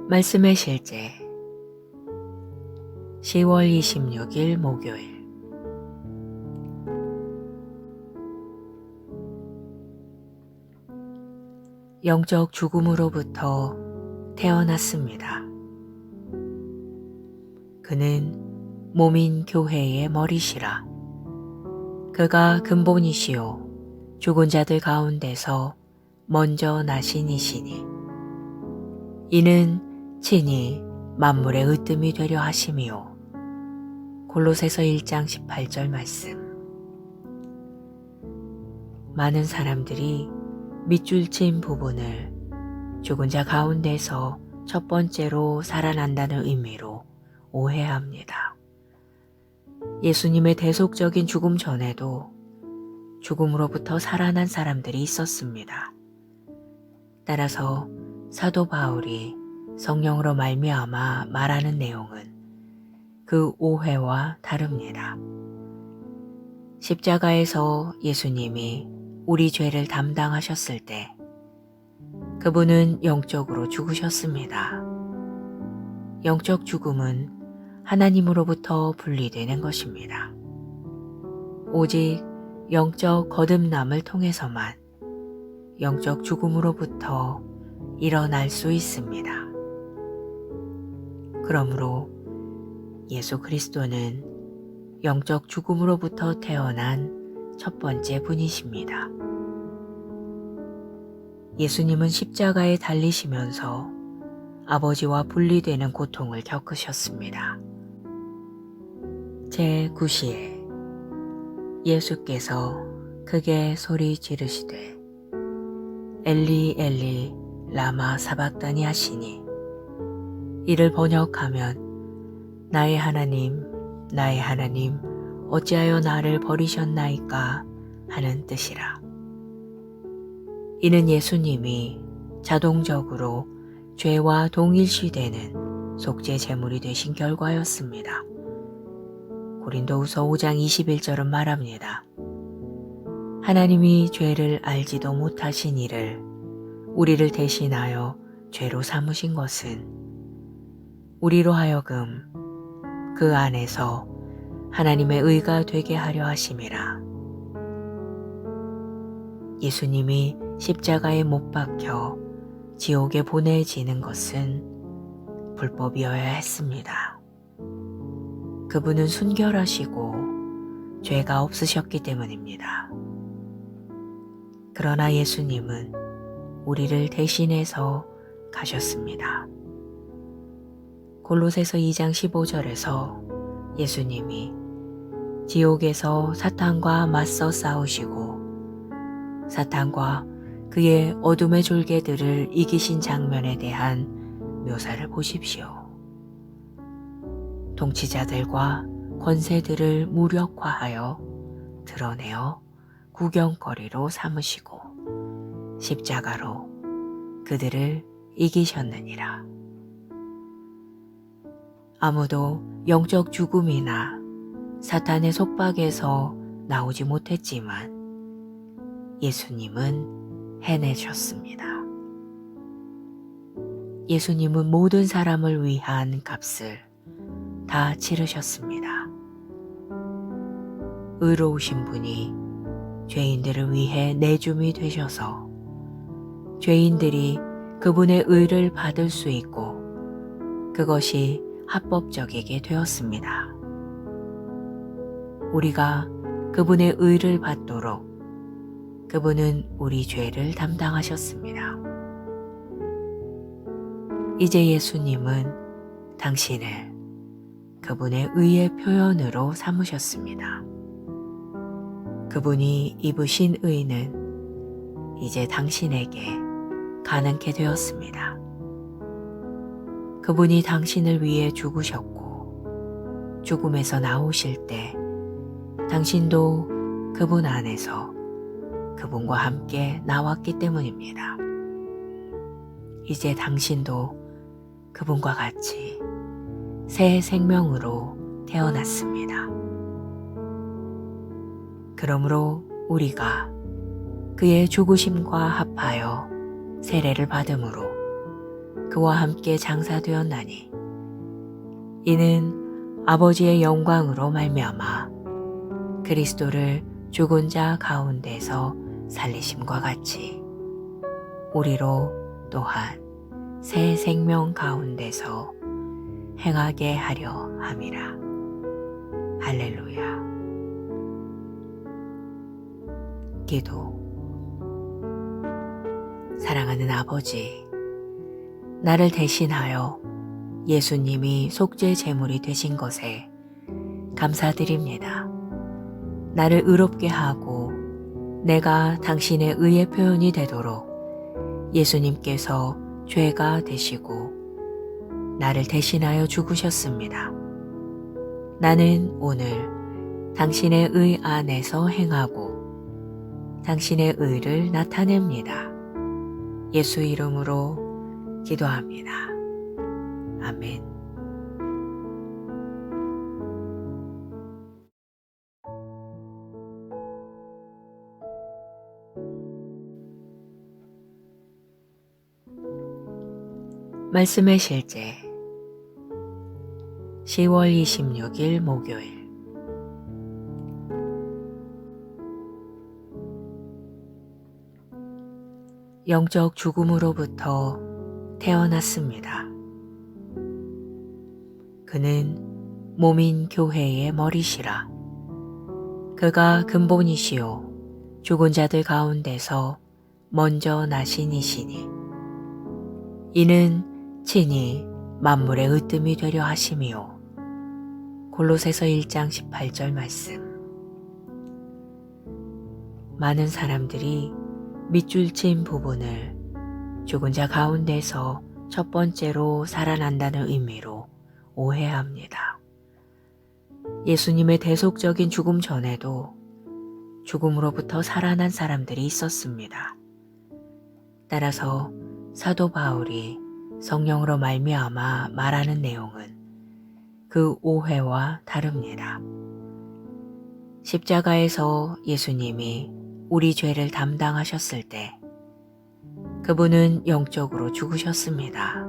말씀의 실제 10월 26일 목요일. 영적 죽음으로부터 태어났습니다. 그는 몸인 교회의 머리시라. 그가 근본이시요 죽은 자들 가운데서 먼저 나신 이시니 이는 친히 만물의 으뜸이 되려 하심이요. 골로새서 1장 18절 말씀. 많은 사람들이 밑줄 친 부분을 죽은 자 가운데서 첫 번째로 살아난다는 의미로 오해합니다. 예수님의 대속적인 죽음 전에도 죽음으로부터 살아난 사람들이 있었습니다. 따라서 사도 바울이 성령으로 말미암아 말하는 내용은 그 오해와 다릅니다. 십자가에서 예수님이 우리 죄를 담당하셨을 때 그분은 영적으로 죽으셨습니다. 영적 죽음은 하나님으로부터 분리되는 것입니다. 오직 영적 거듭남을 통해서만 영적 죽음으로부터 일어날 수 있습니다. 그러므로 예수 그리스도는 영적 죽음으로부터 태어난 첫 번째 분이십니다. 예수님은 십자가에 달리시면서 아버지와 분리되는 고통을 겪으셨습니다. 제9시에 예수께서 크게 소리 지르시되 엘리 엘리 라마 사박다니 하시니 이를 번역하면 나의 하나님 어찌하여 나를 버리셨나이까 하는 뜻이라. 이는 예수님이 자동적으로 죄와 동일시되는 속죄 제물이 되신 결과였습니다. 고린도후서 5장 21절은 말합니다. 하나님이 죄를 알지도 못하신 이를 우리를 대신하여 죄로 삼으신 것은 우리로 하여금 그 안에서 하나님의 의가 되게 하려 하심이라. 예수님이 십자가에 못 박혀 지옥에 보내지는 것은 불법이어야 했습니다. 그분은 순결하시고 죄가 없으셨기 때문입니다. 그러나 예수님은 우리를 대신해서 가셨습니다. 골로새서 2장 15절에서 예수님이 지옥에서 사탄과 맞서 싸우시고 사탄과 그의 어둠의 졸개들을 이기신 장면에 대한 묘사를 보십시오. 통치자들과 권세들을 무력화하여 드러내어 구경거리로 삼으시고 십자가로 그들을 이기셨느니라. 아무도 영적 죽음이나 사탄의 속박에서 나오지 못했지만 예수님은 해내셨습니다. 예수님은 모든 사람을 위한 값을 다 치르셨습니다. 의로우신 분이 죄인들을 위해 내줌이 되셔서 죄인들이 그분의 의를 받을 수 있고 그것이 합법적이게 되었습니다. 우리가 그분의 의를 받도록 그분은 우리 죄를 담당하셨습니다. 이제 예수님은 당신을 그분의 의의 표현으로 삼으셨습니다. 그분이 입으신 의는 이제 당신에게 가능케 되었습니다. 그분이 당신을 위해 죽으셨고 죽음에서 나오실 때 당신도 그분 안에서 그분과 함께 나왔기 때문입니다. 이제 당신도 그분과 같이 새 생명으로 태어났습니다. 그러므로 우리가 그의 죽으심과 합하여 세례를 받음으로 그와 함께 장사되었나니 이는 아버지의 영광으로 말미암아 그리스도를 죽은 자 가운데서 살리심과 같이 우리로 또한 새 생명 가운데서 행하게 하려 함이라. 할렐루야. 기도. 사랑하는 아버지, 나를 대신하여 예수님이 속죄 제물이 되신 것에 감사드립니다. 나를 의롭게 하고 내가 당신의 의의 표현이 되도록 예수님께서 죄가 되시고 나를 대신하여 죽으셨습니다. 나는 오늘 당신의 의 안에서 행하고 당신의 의를 나타냅니다. 예수 이름으로 기도합니다. 아멘. 말씀의 실제 10월 26일 목요일. 영적 죽음으로부터 태어났습니다. 그는 몸인 교회의 머리시라. 그가 근본이시요 죽은 자들 가운데서 먼저 나신 이시니 이는 친히 만물의 으뜸이 되려 하심이요. 골로새서 1장 18절 말씀. 많은 사람들이 밑줄 친 부분을 죽은 자 가운데서 첫 번째로 살아난다는 의미로 오해합니다. 예수님의 대속적인 죽음 전에도 죽음으로부터 살아난 사람들이 있었습니다. 따라서 사도 바울이 성령으로 말미암아 말하는 내용은 그 오해와 다릅니다. 십자가에서 예수님이 우리 죄를 담당하셨을 때 그분은 영적으로 죽으셨습니다.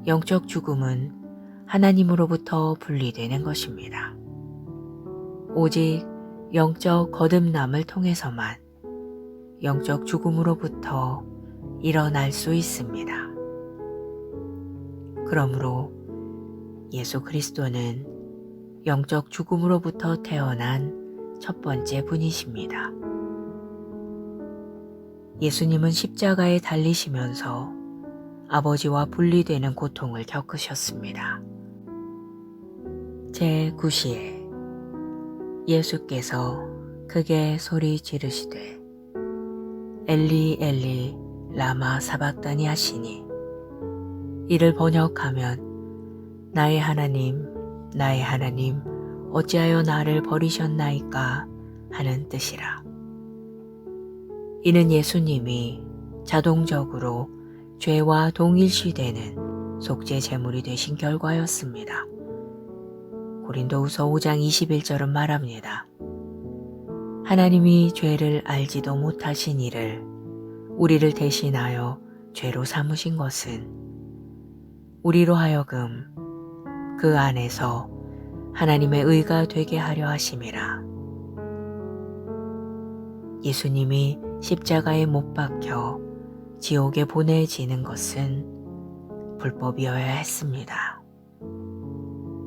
영적 죽음은 하나님으로부터 분리되는 것입니다. 오직 영적 거듭남을 통해서만 영적 죽음으로부터 일어날 수 있습니다. 그러므로 예수 그리스도는 영적 죽음으로부터 태어난 첫 번째 분이십니다. 예수님은 십자가에 달리시면서 아버지와 분리되는 고통을 겪으셨습니다. 제9시에 예수께서 크게 소리 지르시되 엘리 엘리 라마 사박다니 하시니 이를 번역하면 나의 하나님 어찌하여 나를 버리셨나이까 하는 뜻이라. 이는 예수님이 자동적으로 죄와 동일시되는 속죄 제물이 되신 결과였습니다. 고린도후서 5장 21절은 말합니다. 하나님이 죄를 알지도 못하신 이를 우리를 대신하여 죄로 삼으신 것은 우리로 하여금 그 안에서 하나님의 의가 되게 하려 하심이라. 예수님이 십자가에 못 박혀 지옥에 보내지는 것은 불법이어야 했습니다.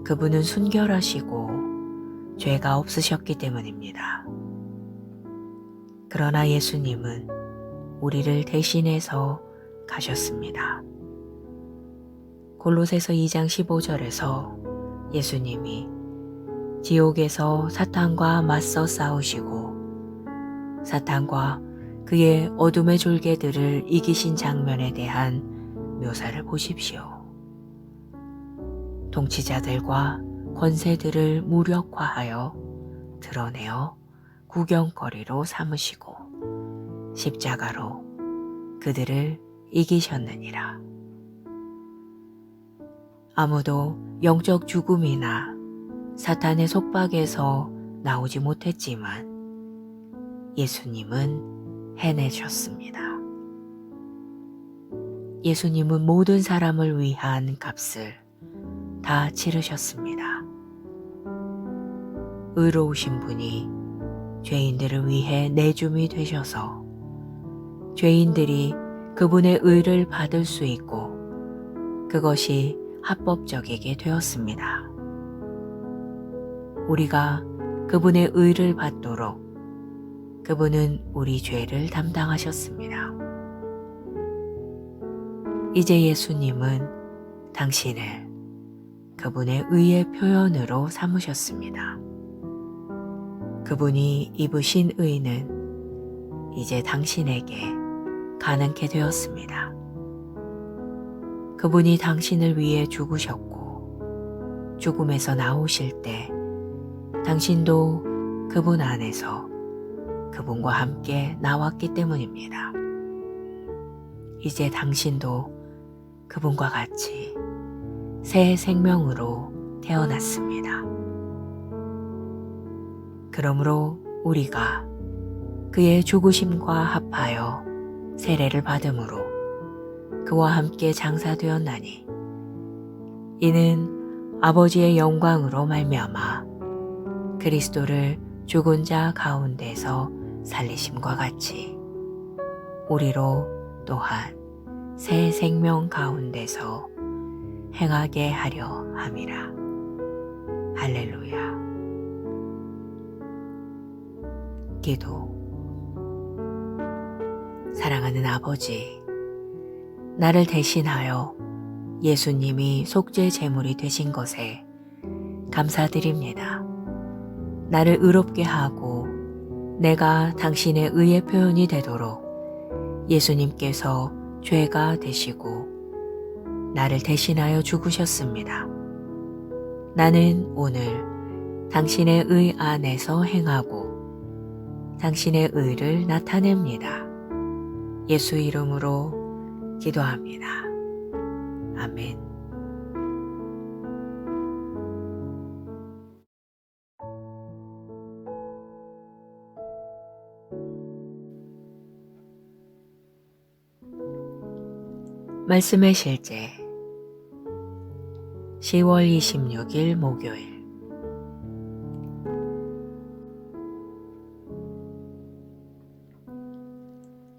그분은 순결하시고 죄가 없으셨기 때문입니다. 그러나 예수님은 우리를 대신해서 가셨습니다. 골로새서 2장 15절에서 예수님이 지옥에서 사탄과 맞서 싸우시고 사탄과 그의 어둠의 졸개들을 이기신 장면에 대한 묘사를 보십시오. 통치자들과 권세들을 무력화하여 드러내어 구경거리로 삼으시고 십자가로 그들을 이기셨느니라. 아무도 영적 죽음이나 사탄의 속박에서 나오지 못했지만 예수님은 해내셨습니다. 예수님은 모든 사람을 위한 값을 다 치르셨습니다. 의로우신 분이 죄인들을 위해 내줌이 되셔서 죄인들이 그분의 의를 받을 수 있고 그것이 합법적이게 되었습니다. 우리가 그분의 의를 받도록 그분은 우리 죄를 담당하셨습니다. 이제 예수님은 당신을 그분의 의의 표현으로 삼으셨습니다. 그분이 입으신 의는 이제 당신에게 가능케 되었습니다. 그분이 당신을 위해 죽으셨고 죽음에서 나오실 때 당신도 그분 안에서 그분과 함께 나왔기 때문입니다. 이제 당신도 그분과 같이 새 생명으로 태어났습니다. 그러므로 우리가 그의 죽으심과 합하여 세례를 받음으로 그와 함께 장사되었나니 이는 아버지의 영광으로 말미암아 그리스도를 죽은 자 가운데서 살리심과 같이 우리로 또한 새 생명 가운데서 행하게 하려 함이라. 할렐루야. 기도. 사랑하는 아버지, 나를 대신하여 예수님이 속죄 제물이 되신 것에 감사드립니다. 나를 의롭게 하고 내가 당신의 의의 표현이 되도록 예수님께서 죄가 되시고 나를 대신하여 죽으셨습니다. 나는 오늘 당신의 의 안에서 행하고 당신의 의를 나타냅니다. 예수 이름으로 기도합니다. 아멘. 말씀의 실제 10월 26일 목요일.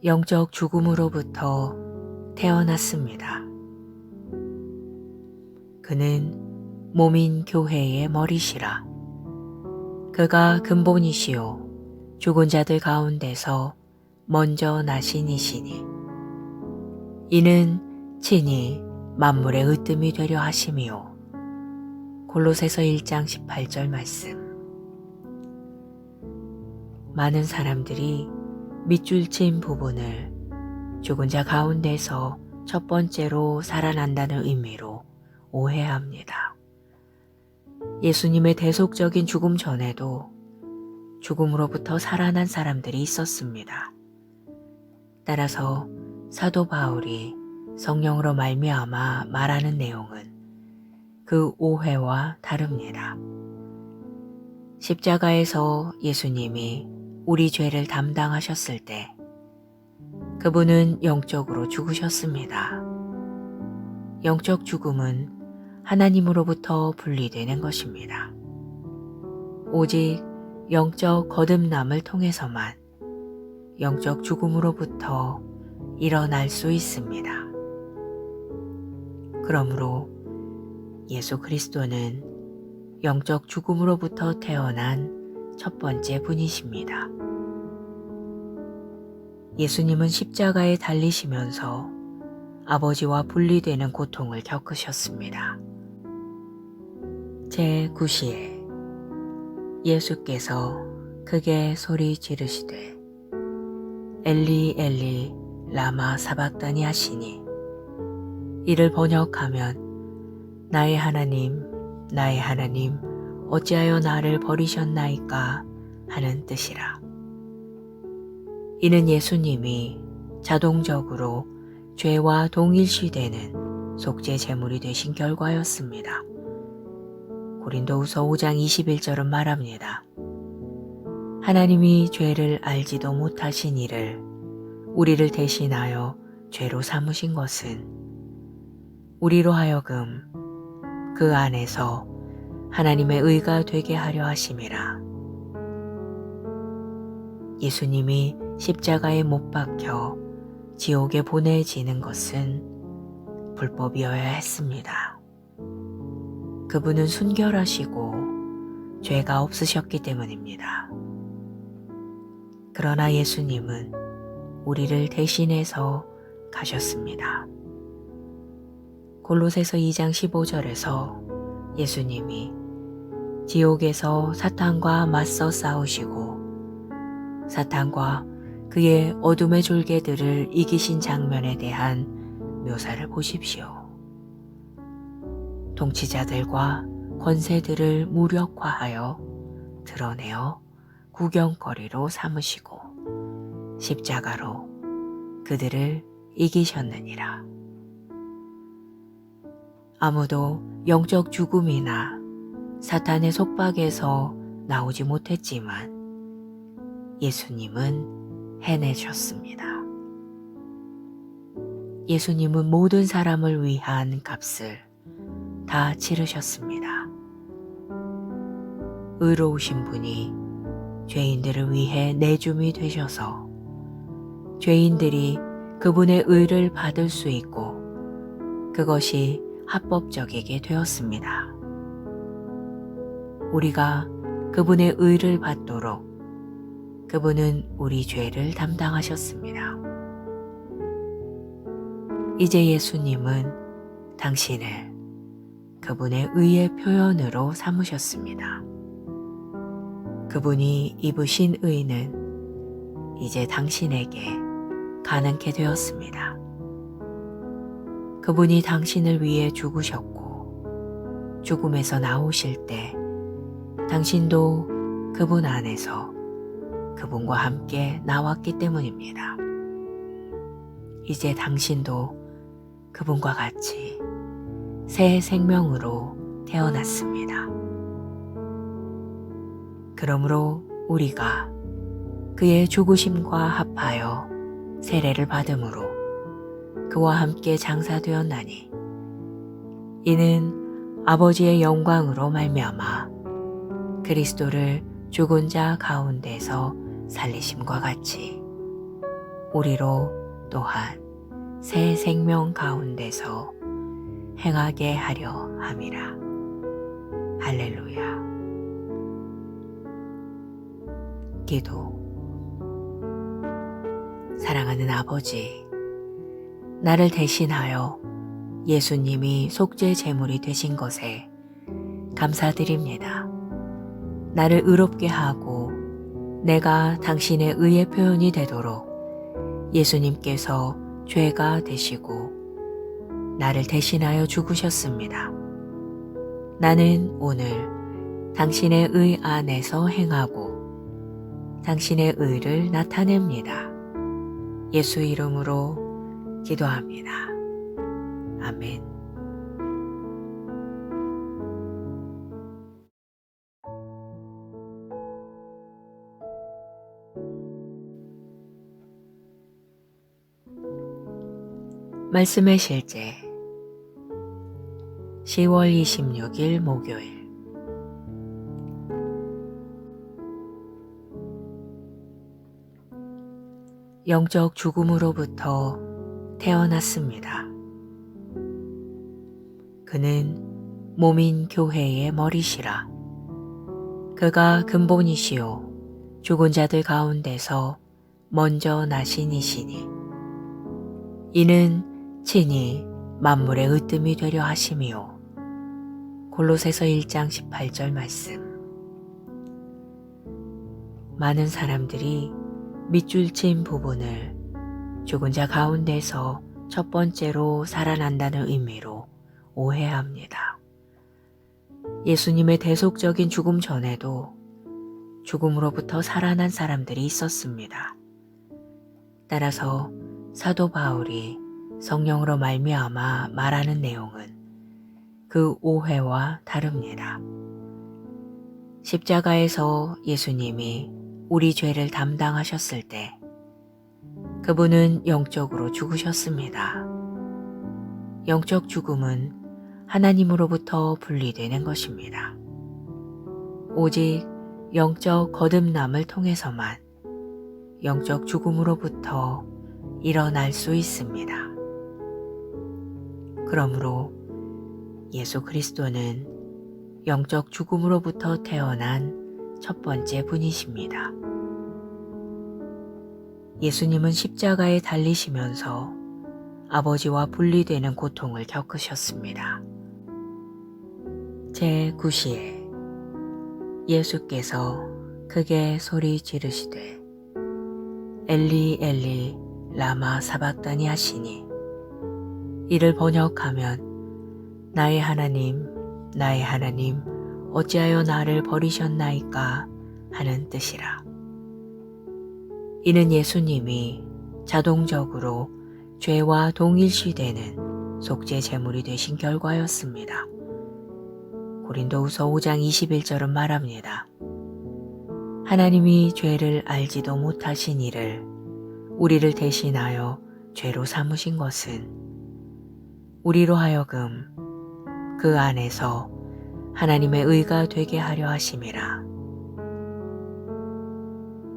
영적 죽음으로부터 태어났습니다. 그는 몸인 교회의 머리시라. 그가 근본이시요 죽은 자들 가운데서 먼저 나신 이시니 이는 친히 만물의 으뜸이 되려 하심이요. 골로새서 1장 18절 말씀. 많은 사람들이 밑줄 친 부분을 죽은 자 가운데서 첫 번째로 살아난다는 의미로 오해합니다. 예수님의 대속적인 죽음 전에도 죽음으로부터 살아난 사람들이 있었습니다. 따라서 사도 바울이 성령으로 말미암아 말하는 내용은 그 오해와 다릅니다. 십자가에서 예수님이 우리 죄를 담당하셨을 때 그분은 영적으로 죽으셨습니다. 영적 죽음은 하나님으로부터 분리되는 것입니다. 오직 영적 거듭남을 통해서만 영적 죽음으로부터 일어날 수 있습니다. 그러므로 예수 그리스도는 영적 죽음으로부터 태어난 첫 번째 분이십니다. 예수님은 십자가에 달리시면서 아버지와 분리되는 고통을 겪으셨습니다. 제9시에 예수께서 크게 소리 지르시되 엘리 엘리 라마 사박다니 하시니 이를 번역하면 나의 하나님 어찌하여 나를 버리셨나이까 하는 뜻이라. 이는 예수님이 자동적으로 죄와 동일시되는 속죄 제물이 되신 결과였습니다. 고린도후서 5장 21절은 말합니다. 하나님이 죄를 알지도 못하신 이를 우리를 대신하여 죄로 삼으신 것은 우리로 하여금 그 안에서 하나님의 의가 되게 하려 하심이라. 예수님이 십자가에 못 박혀 지옥에 보내지는 것은 불법이어야 했습니다. 그분은 순결하시고 죄가 없으셨기 때문입니다. 그러나 예수님은 우리를 대신해서 가셨습니다. 골로새서 2장 15절에서 예수님이 지옥에서 사탄과 맞서 싸우시고 사탄과 그의 어둠의 졸개들을 이기신 장면에 대한 묘사를 보십시오. 통치자들과 권세들을 무력화하여 드러내어 구경거리로 삼으시고 십자가로 그들을 이기셨느니라. 아무도 영적 죽음이나 사탄의 속박에서 나오지 못했지만 예수님은 해내셨습니다. 예수님은 모든 사람을 위한 값을 다 치르셨습니다. 의로우신 분이 죄인들을 위해 내줌이 되셔서 죄인들이 그분의 의를 받을 수 있고 그것이 합법적이게 되었습니다. 우리가 그분의 의를 받도록 그분은 우리 죄를 담당하셨습니다. 이제 예수님은 당신을 그분의 의의 표현으로 삼으셨습니다. 그분이 입으신 의는 이제 당신에게 가능케 되었습니다. 그분이 당신을 위해 죽으셨고 죽음에서 나오실 때 당신도 그분 안에서 그분과 함께 나왔기 때문입니다. 이제 당신도 그분과 같이 새 생명으로 태어났습니다. 그러므로 우리가 그의 죽으심과 합하여 세례를 받음으로 그와 함께 장사되었나니 이는 아버지의 영광으로 말미암아 그리스도를 죽은 자 가운데서 살리심과 같이 우리로 또한 새 생명 가운데서 행하게 하려 함이라. 할렐루야. 기도. 사랑하는 아버지, 나를 대신하여 예수님이 속죄 제물이 되신 것에 감사드립니다. 나를 의롭게 하고 내가 당신의 의의 표현이 되도록 예수님께서 죄가 되시고 나를 대신하여 죽으셨습니다. 나는 오늘 당신의 의 안에서 행하고 당신의 의를 나타냅니다. 예수 이름으로 기도합니다. 아멘. 말씀의 실제 10월 26일 목요일. 영적 죽음으로부터 태어났습니다. 그는 몸인 교회의 머리시라. 그가 근본이시요 죽은 자들 가운데서 먼저 나신 이시니 이는 친히 만물의 으뜸이 되려 하심이요. 골로새서 1장 18절 말씀. 많은 사람들이 밑줄 친 부분을 죽은 자 가운데서 첫 번째로 살아난다는 의미로 오해합니다. 예수님의 대속적인 죽음 전에도 죽음으로부터 살아난 사람들이 있었습니다. 따라서 사도 바울이 성령으로 말미암아 말하는 내용은 그 오해와 다릅니다. 십자가에서 예수님이 우리 죄를 담당하셨을 때 그분은 영적으로 죽으셨습니다. 영적 죽음은 하나님으로부터 분리되는 것입니다. 오직 영적 거듭남을 통해서만 영적 죽음으로부터 일어날 수 있습니다. 그러므로 예수 그리스도는 영적 죽음으로부터 태어난 첫 번째 분이십니다. 예수님은 십자가에 달리시면서 아버지와 분리되는 고통을 겪으셨습니다. 제9시에 예수께서 크게 소리 지르시되 엘리 엘리 라마 사박다니 하시니 이를 번역하면 나의 하나님 어찌하여 나를 버리셨나이까 하는 뜻이라. 이는 예수님이 자동적으로 죄와 동일시되는 속죄 제물이 되신 결과였습니다. 고린도후서 5장 21절은 말합니다. 하나님이 죄를 알지도 못하신 이를 우리를 대신하여 죄로 삼으신 것은 우리로 하여금 그 안에서 하나님의 의가 되게 하려 하심이라.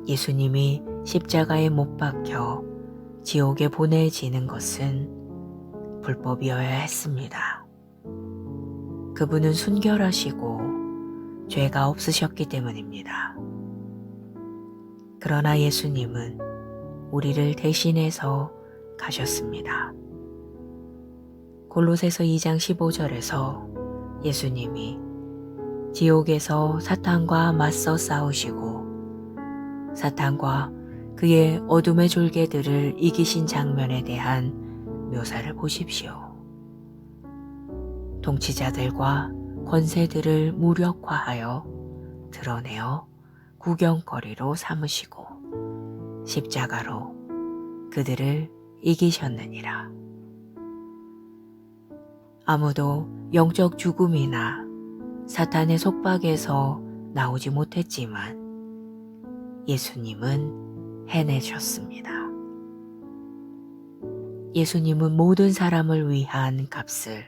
예수님이 십자가에 못 박혀 지옥에 보내지는 것은 불법이어야 했습니다. 그분은 순결하시고 죄가 없으셨기 때문입니다. 그러나 예수님은 우리를 대신해서 가셨습니다. 골로새서 2장 15절에서 예수님이 지옥에서 사탄과 맞서 싸우시고 사탄과 그의 어둠의 졸개들을 이기신 장면에 대한 묘사를 보십시오. 통치자들과 권세들을 무력화하여 드러내어 구경거리로 삼으시고 십자가로 그들을 이기셨느니라. 아무도 영적 죽음이나 사탄의 속박에서 나오지 못했지만 예수님은 해내셨습니다. 예수님은 모든 사람을 위한 값을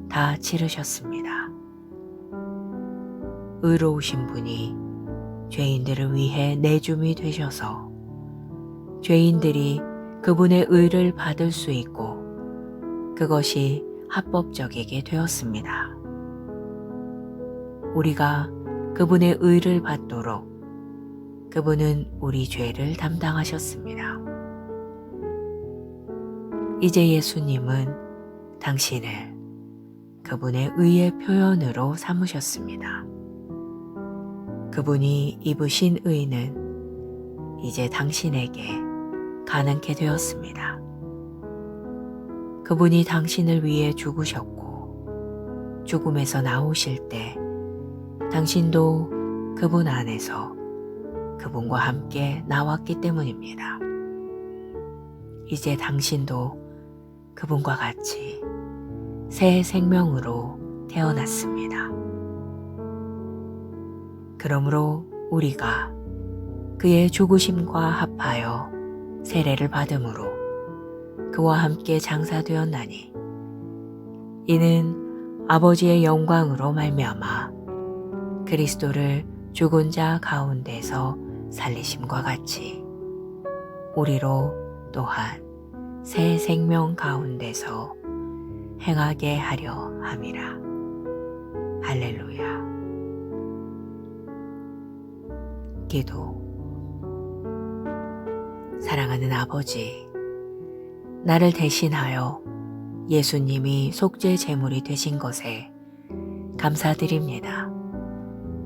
다 치르셨습니다. 의로우신 분이 죄인들을 위해 내줌이 되셔서 죄인들이 그분의 의를 받을 수 있고 그것이 합법적이게 되었습니다. 우리가 그분의 의를 받도록 그분은 우리 죄를 담당하셨습니다. 이제 예수님은 당신을 그분의 의의 표현으로 삼으셨습니다. 그분이 입으신 의는 이제 당신에게 가능케 되었습니다. 그분이 당신을 위해 죽으셨고 죽음에서 나오실 때 당신도 그분 안에서 그분과 함께 나왔기 때문입니다. 이제 당신도 그분과 같이 새 생명으로 태어났습니다. 그러므로 우리가 그의 죽으심과 합하여 세례를 받음으로 그와 함께 장사되었나니 이는 아버지의 영광으로 말미암아 그리스도를 죽은 자 가운데서 살리심과 같이 우리로 또한 새 생명 가운데서 행하게 하려 함이라. 할렐루야. 기도. 사랑하는 아버지, 나를 대신하여 예수님이 속죄 제물이 되신 것에 감사드립니다.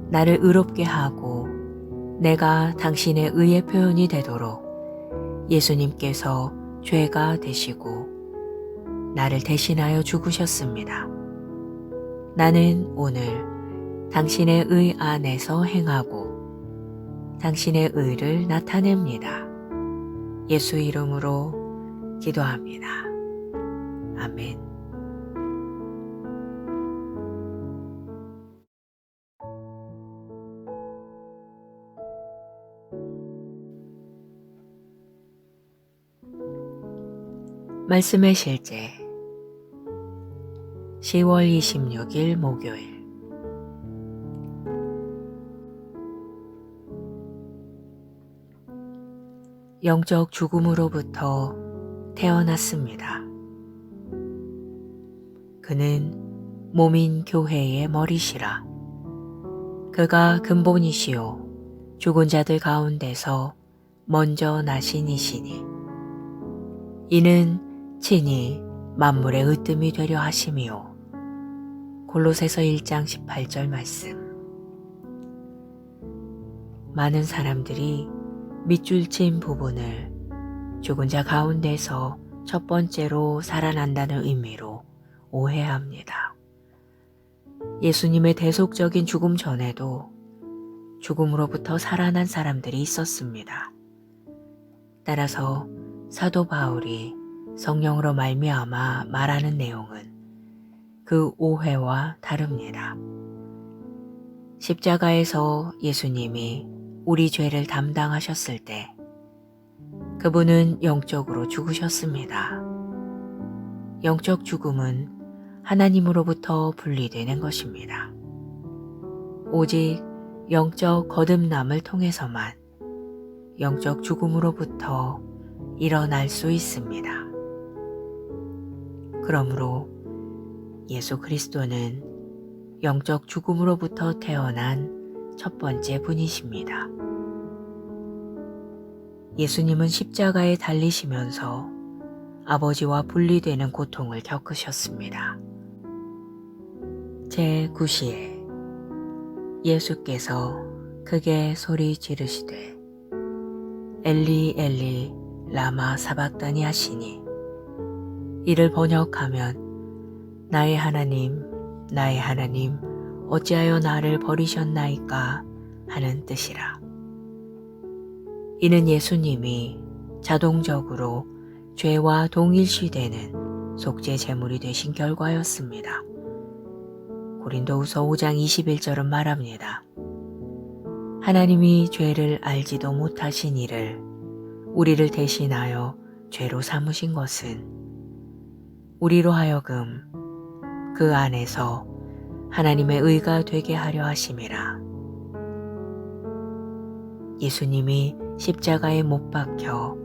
나를 의롭게 하고 내가 당신의 의의 표현이 되도록 예수님께서 죄가 되시고 나를 대신하여 죽으셨습니다. 나는 오늘 당신의 의 안에서 행하고 당신의 의를 나타냅니다. 예수 이름으로 기도합니다. 아멘. 말씀의 실제 10월 26일 목요일 영적 죽음으로부터 태어났습니다. 그는 몸인 교회의 머리시라. 그가 근본이시요 죽은 자들 가운데서 먼저 나신 이시니 이는 친히 만물의 으뜸이 되려 하심이요. 골로새서 1장 18절 말씀. 많은 사람들이 밑줄 친 부분을 죽은 자 가운데서 첫 번째로 살아난다는 의미로 오해합니다. 예수님의 대속적인 죽음 전에도 죽음으로부터 살아난 사람들이 있었습니다. 따라서 사도 바울이 성령으로 말미암아 말하는 내용은 그 오해와 다릅니다. 십자가에서 예수님이 우리 죄를 담당하셨을 때 그분은 영적으로 죽으셨습니다. 영적 죽음은 하나님으로부터 분리되는 것입니다. 오직 영적 거듭남을 통해서만 영적 죽음으로부터 일어날 수 있습니다. 그러므로 예수 그리스도는 영적 죽음으로부터 태어난 첫 번째 분이십니다. 예수님은 십자가에 달리시면서 아버지와 분리되는 고통을 겪으셨습니다. 제9시에 예수께서 크게 소리 지르시되 엘리 엘리 라마 사박다니 하시니 이를 번역하면 나의 하나님 어찌하여 나를 버리셨나이까 하는 뜻이라. 이는 예수님이 자동적으로 죄와 동일시되는 속죄 제물이 되신 결과였습니다. 고린도후서 5장 21절은 말합니다. 하나님이 죄를 알지도 못하신 이를 우리를 대신하여 죄로 삼으신 것은 우리로 하여금 그 안에서 하나님의 의가 되게 하려 하심이라. 예수님이 십자가에 못 박혀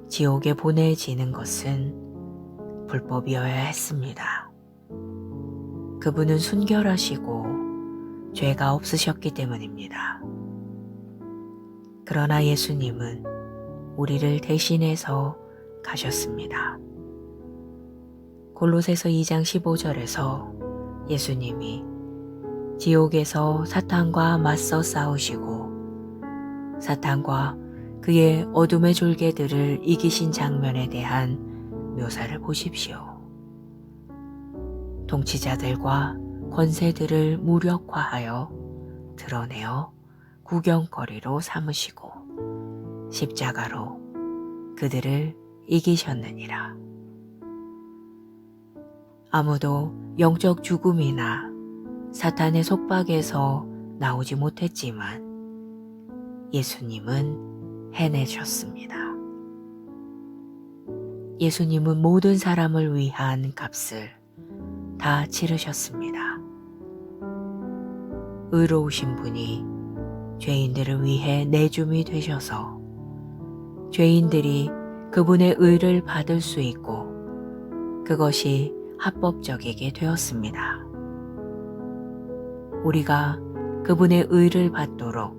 지옥에 보내지는 것은 불법이어야 했습니다. 그분은 순결하시고 죄가 없으셨기 때문입니다. 그러나 예수님은 우리를 대신해서 가셨습니다. 골로새서 2장 15절에서 예수님이 지옥에서 사탄과 맞서 싸우시고 사탄과 그의 어둠의 졸개들을 이기신 장면에 대한 묘사를 보십시오. 통치자들과 권세들을 무력화하여 드러내어 구경거리로 삼으시고 십자가로 그들을 이기셨느니라. 아무도 영적 죽음이나 사탄의 속박에서 나오지 못했지만 예수님은 해내셨습니다. 예수님은 모든 사람을 위한 값을 다 치르셨습니다. 의로우신 분이 죄인들을 위해 내줌이 되셔서 죄인들이 그분의 의를 받을 수 있고 그것이 합법적이게 되었습니다. 우리가 그분의 의를 받도록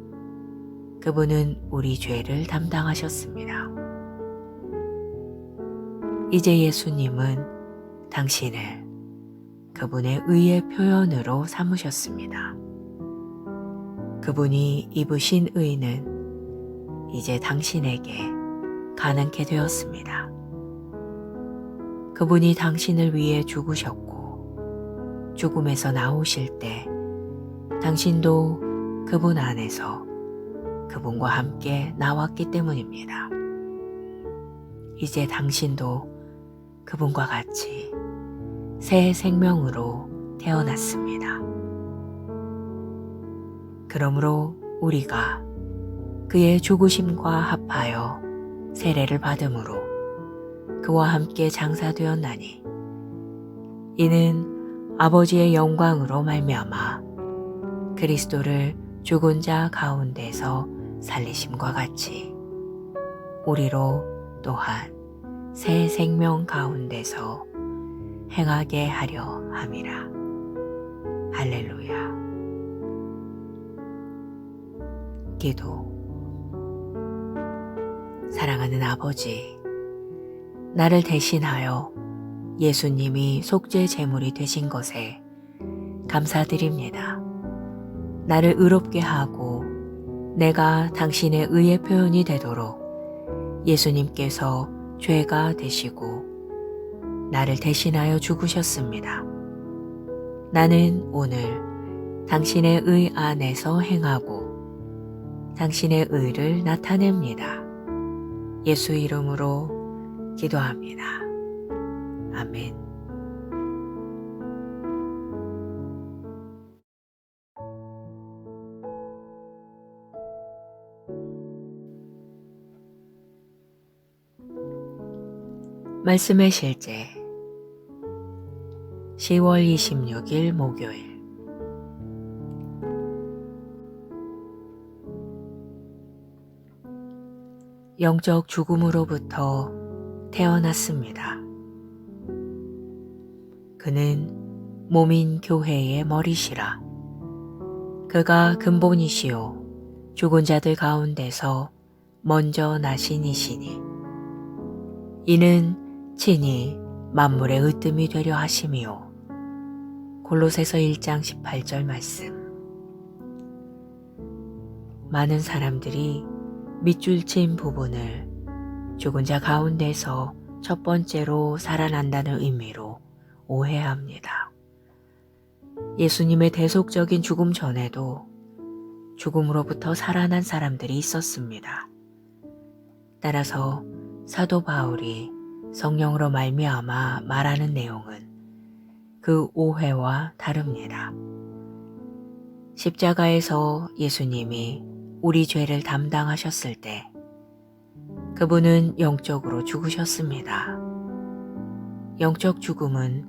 그분은 우리 죄를 담당하셨습니다. 이제 예수님은 당신을 그분의 의의 표현으로 삼으셨습니다. 그분이 입으신 의는 이제 당신에게 가능케 되었습니다. 그분이 당신을 위해 죽으셨고 죽음에서 나오실 때 당신도 그분 안에서 그분과 함께 나왔기 때문입니다. 이제 당신도 그분과 같이 새 생명으로 태어났습니다. 그러므로 우리가 그의 죽으심과 합하여 세례를 받음으로 그와 함께 장사되었나니 이는 아버지의 영광으로 말미암아 그리스도를 죽은 자 가운데서 살리심과 같이 우리로 또한 새 생명 가운데서 행하게 하려 함이라. 할렐루야. 기도. 사랑하는 아버지, 나를 대신하여 예수님이 속죄 제물이 되신 것에 감사드립니다. 나를 의롭게 하고 내가 당신의 의의 표현이 되도록 예수님께서 죄가 되시고 나를 대신하여 죽으셨습니다. 나는 오늘 당신의 의 안에서 행하고 당신의 의를 나타냅니다. 예수 이름으로 기도합니다. 아멘. 말씀의 실제 10월 26일 목요일. 영적 죽음으로부터 태어났습니다. 그는 몸인 교회의 머리시라. 그가 근본이시요 죽은 자들 가운데서 먼저 나신 이시니 이는 친히 만물의 으뜸이 되려 하심이요. 골로새서 1장 18절 말씀. 많은 사람들이 밑줄 친 부분을 죽은 자 가운데서 첫 번째로 살아난다는 의미로 오해합니다. 예수님의 대속적인 죽음 전에도 죽음으로부터 살아난 사람들이 있었습니다. 따라서 사도 바울이 성령으로 말미암아 말하는 내용은 그 오해와 다릅니다. 십자가에서 예수님이 우리 죄를 담당하셨을 때 그분은 영적으로 죽으셨습니다. 영적 죽음은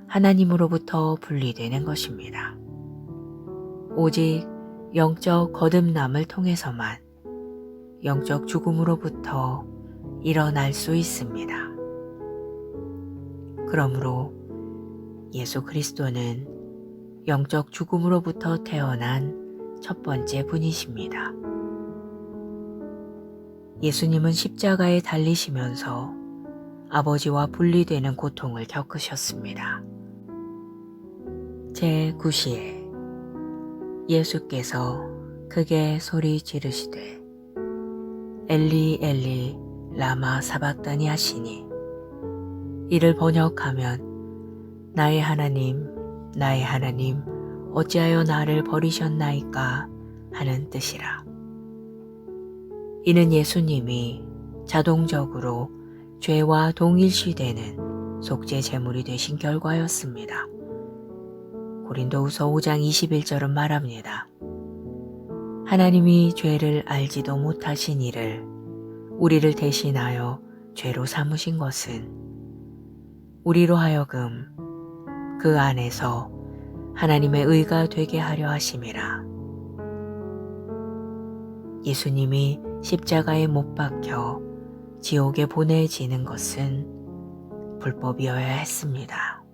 하나님으로부터 분리되는 것입니다. 오직 영적 거듭남을 통해서만 영적 죽음으로부터 일어날 수 있습니다. 그러므로 예수 그리스도는 영적 죽음으로부터 태어난 첫 번째 분이십니다. 예수님은 십자가에 달리시면서 아버지와 분리되는 고통을 겪으셨습니다. 제9시에 예수께서 크게 소리 지르시되 엘리 엘리 라마 사박다니 하시니 이를 번역하면 나의 하나님 어찌하여 나를 버리셨나이까 하는 뜻이라. 이는 예수님이 자동적으로 죄와 동일시되는 속죄 제물이 되신 결과였습니다. 고린도후서 5장 21절은 말합니다. 하나님이 죄를 알지도 못하신 이를 우리를 대신하여 죄로 삼으신 것은 우리로 하여금 그 안에서 하나님의 의가 되게 하려 하심이라. 예수님이 십자가에 못 박혀 지옥에 보내지는 것은 불법이어야 했습니다.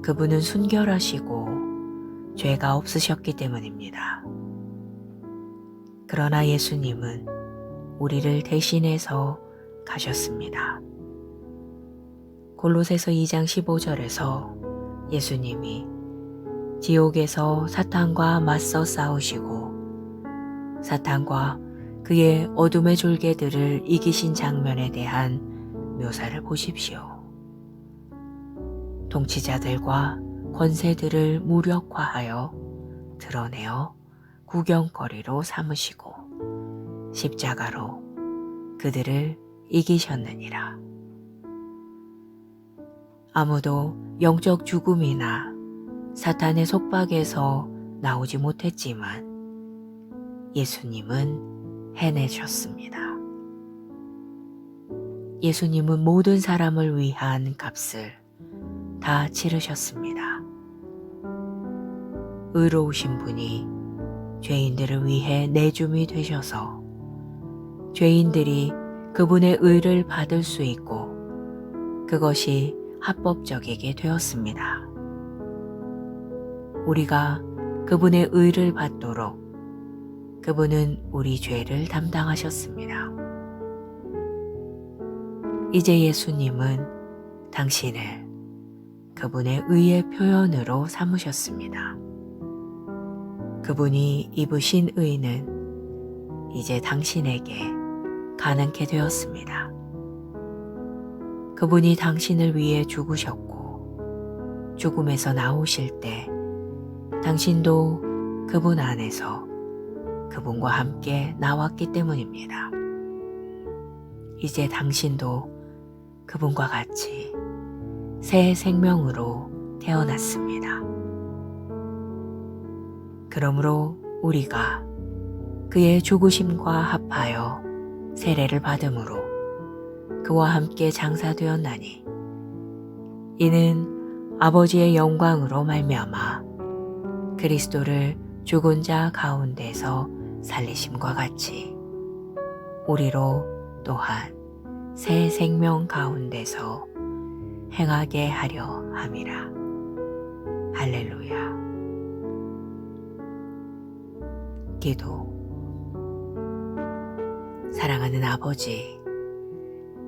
그분은 순결하시고 죄가 없으셨기 때문입니다. 그러나 예수님은 우리를 대신해서 가셨습니다. 골로새서 2장 15절에서 예수님이 지옥에서 사탄과 맞서 싸우시고 사탄과 그의 어둠의 졸개들을 이기신 장면에 대한 묘사를 보십시오. 통치자들과 권세들을 무력화하여 드러내어 구경거리로 삼으시고 십자가로 그들을 이기셨느니라. 아무도 영적 죽음이나 사탄의 속박에서 나오지 못했지만 예수님은 해내셨습니다. 예수님은 모든 사람을 위한 값을 다 치르셨습니다. 의로우신 분이 죄인들을 위해 내줌이 되셔서 죄인들이 그분의 의를 받을 수 있고 그것이 합법적이게 되었습니다. 우리가 그분의 의를 받도록 그분은 우리 죄를 담당하셨습니다. 이제 예수님은 당신을 그분의 의의 표현으로 삼으셨습니다. 그분이 입으신 의는 이제 당신에게 가능케 되었습니다. 그분이 당신을 위해 죽으셨고 죽음에서 나오실 때 당신도 그분 안에서 그분과 함께 나왔기 때문입니다. 이제 당신도 그분과 같이 새 생명으로 태어났습니다. 그러므로 우리가 그의 죽으심과 합하여 세례를 받음으로 그와 함께 장사되었나니 이는 아버지의 영광으로 말미암아 그리스도를 죽은 자 가운데서 살리심과 같이 우리로 또한 새 생명 가운데서 행하게 하려 함이라. 할렐루야. 기도. 사랑하는 아버지,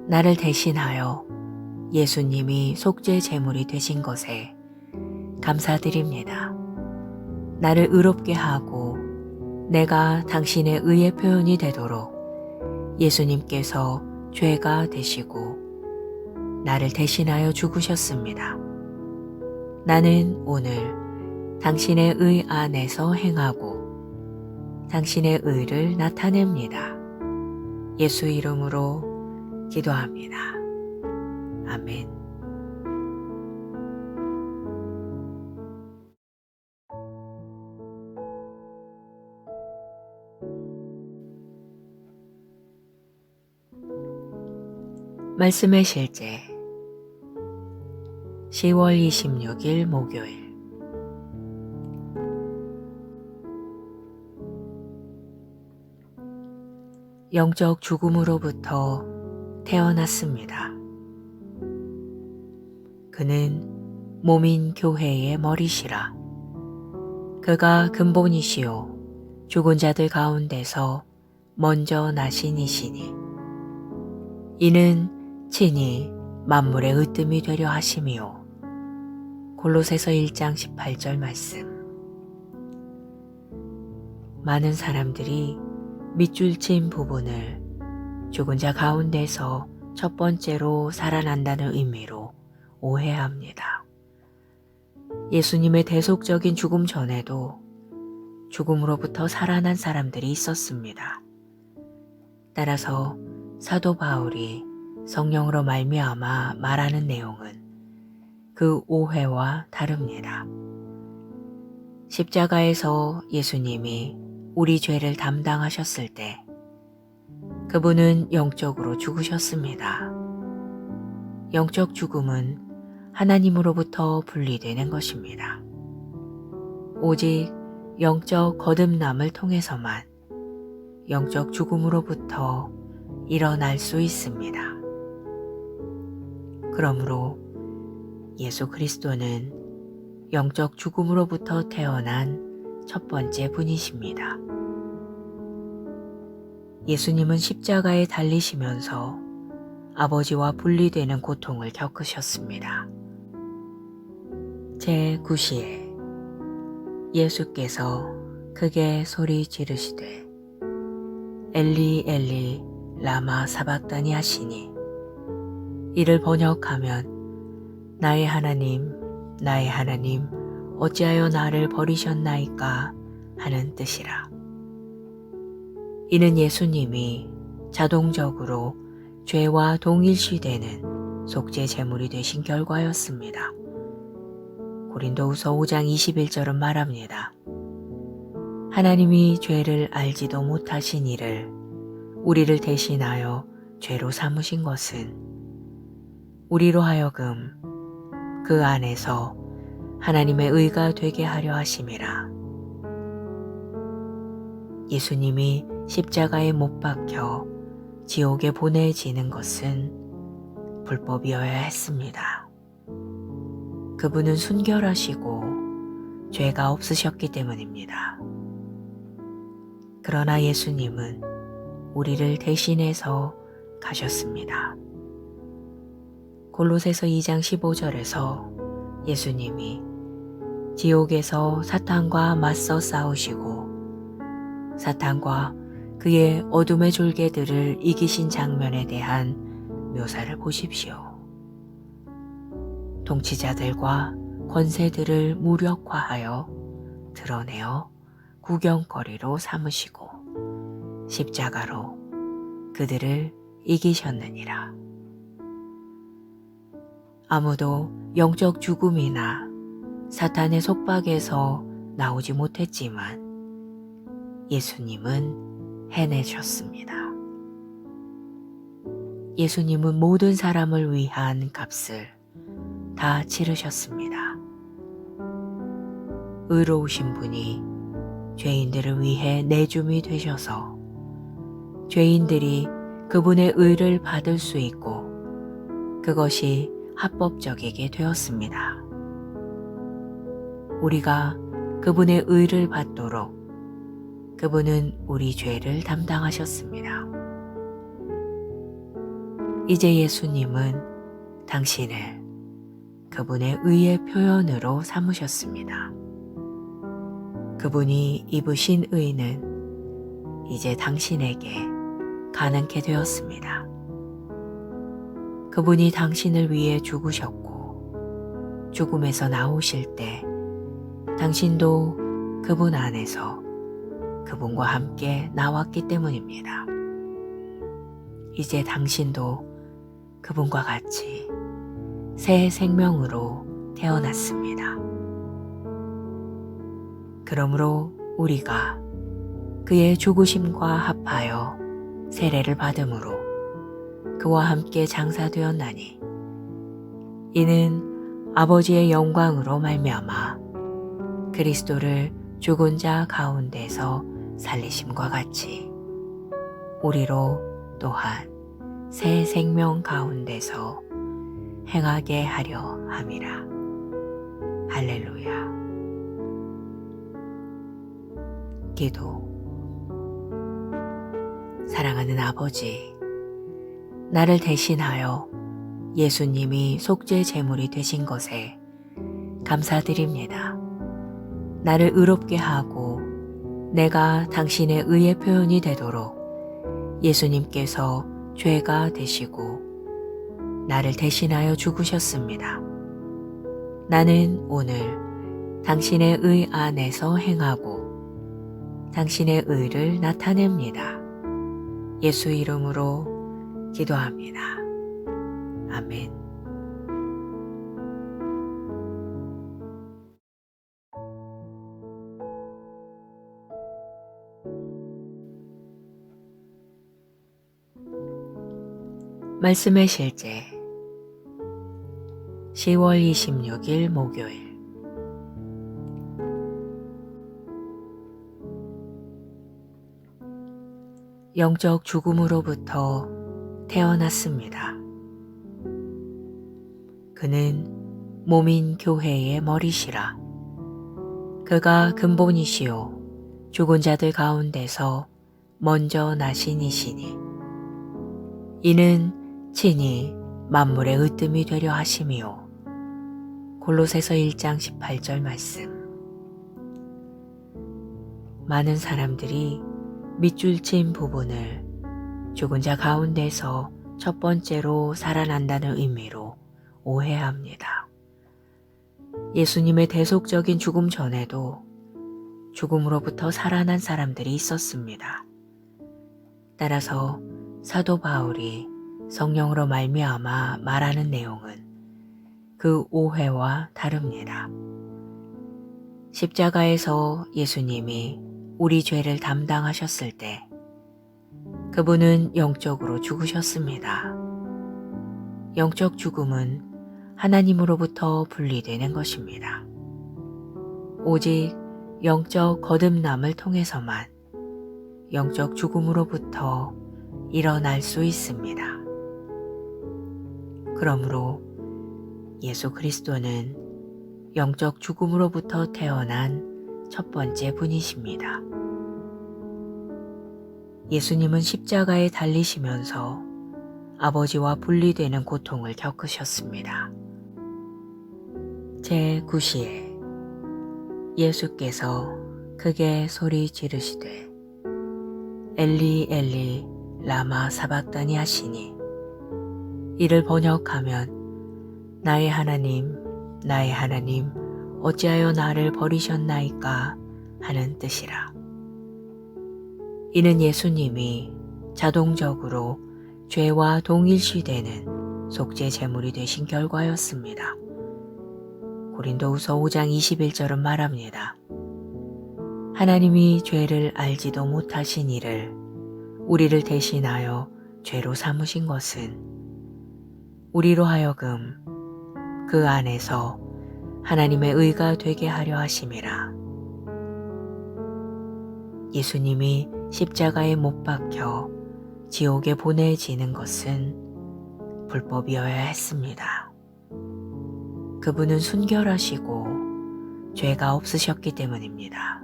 나를 대신하여 예수님이 속죄 제물이 되신 것에 감사드립니다. 나를 의롭게 하고 내가 당신의 의의 표현이 되도록 예수님께서 죄가 되시고 나를 대신하여 죽으셨습니다. 나는 오늘 당신의 의 안에서 행하고 당신의 의를 나타냅니다. 예수 이름으로 기도합니다. 아멘. 말씀의 실제 10월 26일 목요일. 영적 죽음으로부터 태어났습니다. 그는 몸인 교회의 머리시라. 그가 근본이시요 죽은 자들 가운데서 먼저 나신 이시니 이는 친히 만물의 으뜸이 되려 하심이요. 골로새서 1장 18절 말씀. 많은 사람들이 밑줄 친 부분을 죽은 자 가운데서 첫 번째로 살아난다는 의미로 오해합니다. 예수님의 대속적인 죽음 전에도 죽음으로부터 살아난 사람들이 있었습니다. 따라서 사도 바울이 성령으로 말미암아 말하는 내용은 그 오해와 다릅니다. 십자가에서 예수님이 우리 죄를 담당하셨을 때 그분은 영적으로 죽으셨습니다. 영적 죽음은 하나님으로부터 분리되는 것입니다. 오직 영적 거듭남을 통해서만 영적 죽음으로부터 일어날 수 있습니다. 그러므로 예수 그리스도는 영적 죽음으로부터 태어난 첫 번째 분이십니다. 예수님은 십자가에 달리시면서 아버지와 분리되는 고통을 겪으셨습니다. 제9시에 예수께서 크게 소리 지르시되 엘리 엘리 라마 사박다니 하시니 이를 번역하면 나의 하나님 어찌하여 나를 버리셨나이까 하는 뜻이라. 이는 예수님이 자동적으로 죄와 동일시되는 속죄 제물이 되신 결과였습니다. 고린도후서 5장 21절은 말합니다. 하나님이 죄를 알지도 못하신 이를 우리를 대신하여 죄로 삼으신 것은 우리로 하여금 그 안에서 하나님의 의가 되게 하려 하심이라. 예수님이 십자가에 못 박혀 지옥에 보내지는 것은 불법이어야 했습니다. 그분은 순결하시고 죄가 없으셨기 때문입니다. 그러나 예수님은 우리를 대신해서 가셨습니다. 골로새서 2장 15절에서 예수님이 지옥에서 사탄과 맞서 싸우시고 사탄과 그의 어둠의 졸개들을 이기신 장면에 대한 묘사를 보십시오. 통치자들과 권세들을 무력화하여 드러내어 구경거리로 삼으시고 십자가로 그들을 이기셨느니라. 아무도 영적 죽음이나 사탄의 속박에서 나오지 못했지만 예수님은 해내셨습니다. 예수님은 모든 사람을 위한 값을 다 치르셨습니다. 의로우신 분이 죄인들을 위해 내줌이 되셔서 죄인들이 그분의 의를 받을 수 있고 그것이 합법적이게 되었습니다. 우리가 그분의 의를 받도록 그분은 우리 죄를 담당하셨습니다. 이제 예수님은 당신을 그분의 의의 표현으로 삼으셨습니다. 그분이 입으신 의는 이제 당신에게 가능케 되었습니다. 그분이 당신을 위해 죽으셨고 죽음에서 나오실 때 당신도 그분 안에서 그분과 함께 나왔기 때문입니다. 이제 당신도 그분과 같이 새 생명으로 태어났습니다. 그러므로 우리가 그의 죽으심과 합하여 세례를 받음으로 그와 함께 장사되었나니 이는 아버지의 영광으로 말미암아 그리스도를 죽은 자 가운데서 살리심과 같이 우리로 또한 새 생명 가운데서 행하게 하려 함이라. 할렐루야. 기도. 사랑하는 아버지, 나를 대신하여 예수님이 속죄 제물이 되신 것에 감사드립니다. 나를 의롭게 하고 내가 당신의 의의 표현이 되도록 예수님께서 죄가 되시고 나를 대신하여 죽으셨습니다. 나는 오늘 당신의 의 안에서 행하고 당신의 의를 나타냅니다. 예수 이름으로 기도합니다. 아멘. 말씀의 실제 10월 26일 목요일. 영적 죽음으로부터 태어났습니다. 그는 몸인 교회의 머리시라. 그가 근본이시요 죽은 자들 가운데서 먼저 나신 이시니 이는 친히 만물의 으뜸이 되려 하심이요. 골로새서 1장 18절 말씀. 많은 사람들이 밑줄 친 부분을 죽은 자 가운데서 첫 번째로 살아난다는 의미로 오해합니다. 예수님의 대속적인 죽음 전에도 죽음으로부터 살아난 사람들이 있었습니다. 따라서 사도 바울이 성령으로 말미암아 말하는 내용은 그 오해와 다릅니다. 십자가에서 예수님이 우리 죄를 담당하셨을 때 그분은 영적으로 죽으셨습니다. 영적 죽음은 하나님으로부터 분리되는 것입니다. 오직 영적 거듭남을 통해서만 영적 죽음으로부터 일어날 수 있습니다. 그러므로 예수 그리스도는 영적 죽음으로부터 태어난 첫 번째 분이십니다. 예수님은 십자가에 달리시면서 아버지와 분리되는 고통을 겪으셨습니다. 제9시에 예수께서 크게 소리 지르시되 엘리 엘리 라마 사박다니 하시니, 이를 번역하면 나의 하나님 어찌하여 나를 버리셨나이까 하는 뜻이라. 이는 예수님이 자동적으로 죄와 동일시되는 속죄 제물이 되신 결과였습니다. 고린도후서 5장 21절은 말합니다. 하나님이 죄를 알지도 못하신 이를 우리를 대신하여 죄로 삼으신 것은 우리로 하여금 그 안에서 하나님의 의가 되게 하려 하심이라. 예수님이 십자가에 못 박혀 지옥에 보내지는 것은 불법이어야 했습니다. 그분은 순결하시고 죄가 없으셨기 때문입니다.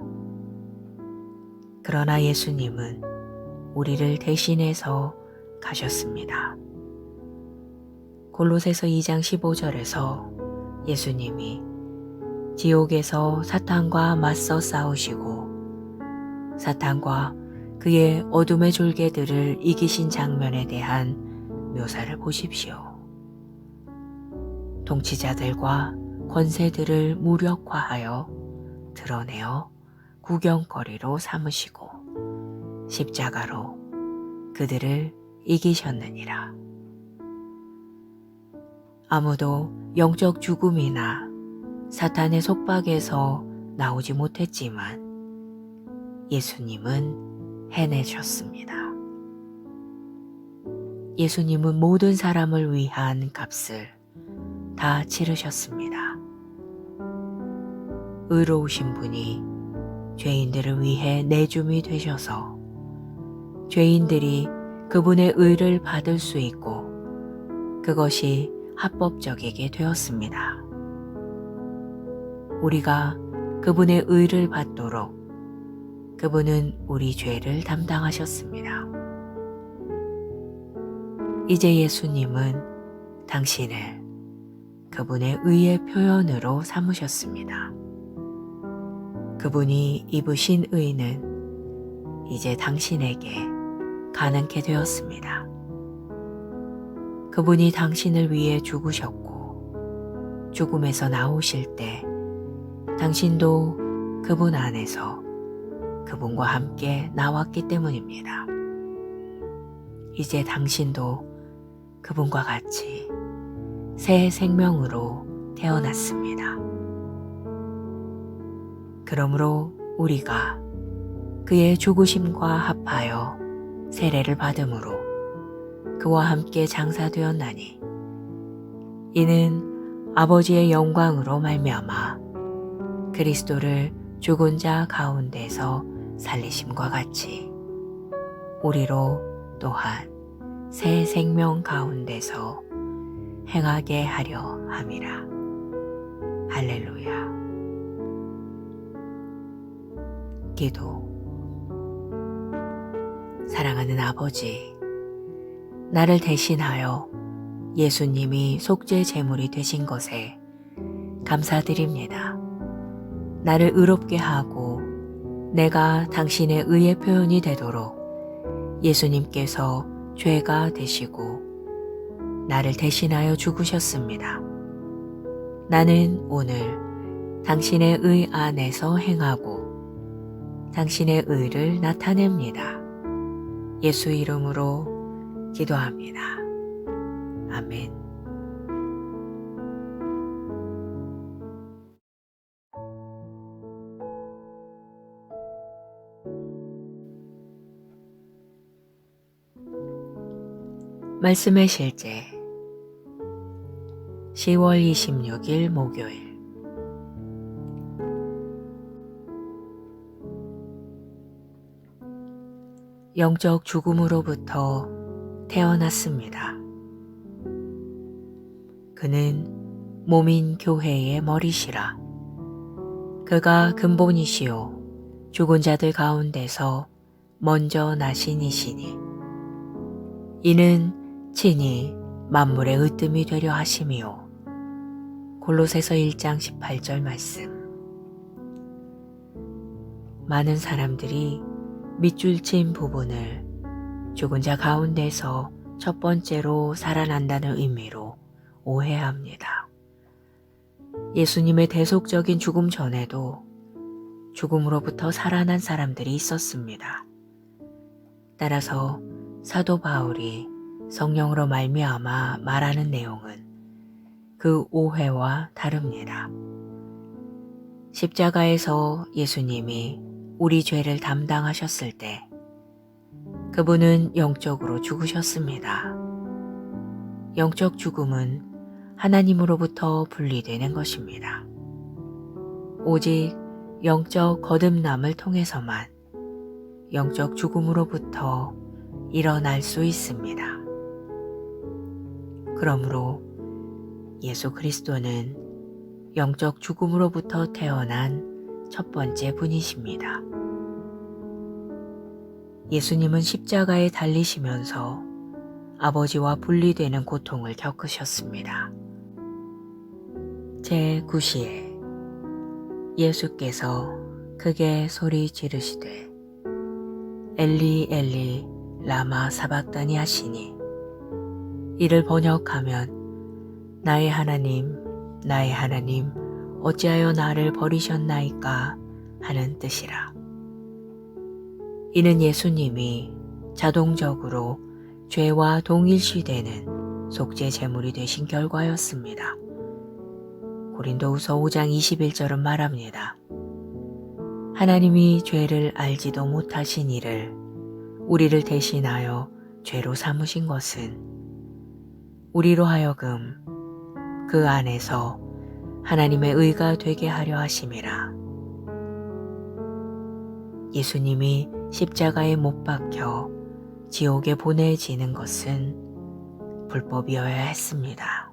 그러나 예수님은 우리를 대신해서 가셨습니다. 골로새서 2장 15절에서 예수님이 지옥에서 사탄과 맞서 싸우시고 사탄과 그의 어둠의 졸개들을 이기신 장면에 대한 묘사를 보십시오. 통치자들과 권세들을 무력화하여 드러내어 구경거리로 삼으시고 십자가로 그들을 이기셨느니라. 아무도 영적 죽음이나 사탄의 속박에서 나오지 못했지만 예수님은 해내셨습니다. 예수님은 모든 사람을 위한 값을 다 치르셨습니다. 의로우신 분이 죄인들을 위해 내줌이 되셔서 죄인들이 그분의 의를 받을 수 있고 그것이 합법적이게 되었습니다. 우리가 그분의 의를 받도록 그분은 우리 죄를 담당하셨습니다. 이제 예수님은 당신을 그분의 의의 표현으로 삼으셨습니다. 그분이 입으신 의는 이제 당신에게 가능케 되었습니다. 그분이 당신을 위해 죽으셨고 죽음에서 나오실 때 당신도 그분 안에서 그분과 함께 나왔기 때문입니다. 이제 당신도 그분과 같이 새 생명으로 태어났습니다. 그러므로 우리가 그의 죽으심과 합하여 세례를 받음으로 그와 함께 장사되었나니, 이는 아버지의 영광으로 말미암아 그리스도를 죽은 자 가운데서 살리심과 같이 우리로 또한 새 생명 가운데서 행하게 하려 함이라. 할렐루야. 기도. 사랑하는 아버지, 나를 대신하여 예수님이 속죄 제물이 되신 것에 감사드립니다. 나를 의롭게 하고 내가 당신의 의의 표현이 되도록 예수님께서 죄가 되시고 나를 대신하여 죽으셨습니다. 나는 오늘 당신의 의 안에서 행하고 당신의 의를 나타냅니다. 예수 이름으로 기도합니다. 아멘. 말씀의 실제 10월 26일 목요일. 영적 죽음으로부터 태어났습니다. 그는 몸인 교회의 머리시라. 그가 근본이시요 죽은 자들 가운데서 먼저 나신 이시니 이는 친히 만물의 으뜸이 되려 하심이요. 골로새서 1장 18절 말씀. 많은 사람들이 밑줄 친 부분을 죽은 자 가운데서 첫 번째로 살아난다는 의미로 오해합니다. 예수님의 대속적인 죽음 전에도 죽음으로부터 살아난 사람들이 있었습니다. 따라서 사도 바울이 성령으로 말미암아 말하는 내용은 그 오해와 다릅니다. 십자가에서 예수님이 우리 죄를 담당하셨을 때 그분은 영적으로 죽으셨습니다. 영적 죽음은 하나님으로부터 분리되는 것입니다. 오직 영적 거듭남을 통해서만 영적 죽음으로부터 일어날 수 있습니다. 그러므로 예수 그리스도는 영적 죽음으로부터 태어난 첫 번째 분이십니다. 예수님은 십자가에 달리시면서 아버지와 분리되는 고통을 겪으셨습니다. 제9시에 예수께서 크게 소리 지르시되 엘리 엘리 라마 사박다니 하시니 이를 번역하면 나의 하나님 어찌하여 나를 버리셨나이까 하는 뜻이라. 이는 예수님이 자동적으로 죄와 동일시되는 속죄 제물이 되신 결과였습니다. 고린도후서 5장 21절은 말합니다. 하나님이 죄를 알지도 못하신 이를 우리를 대신하여 죄로 삼으신 것은 우리로 하여금 그 안에서 하나님의 의가 되게 하려 하심이라. 예수님이 십자가에 못 박혀 지옥에 보내지는 것은 불법이어야 했습니다.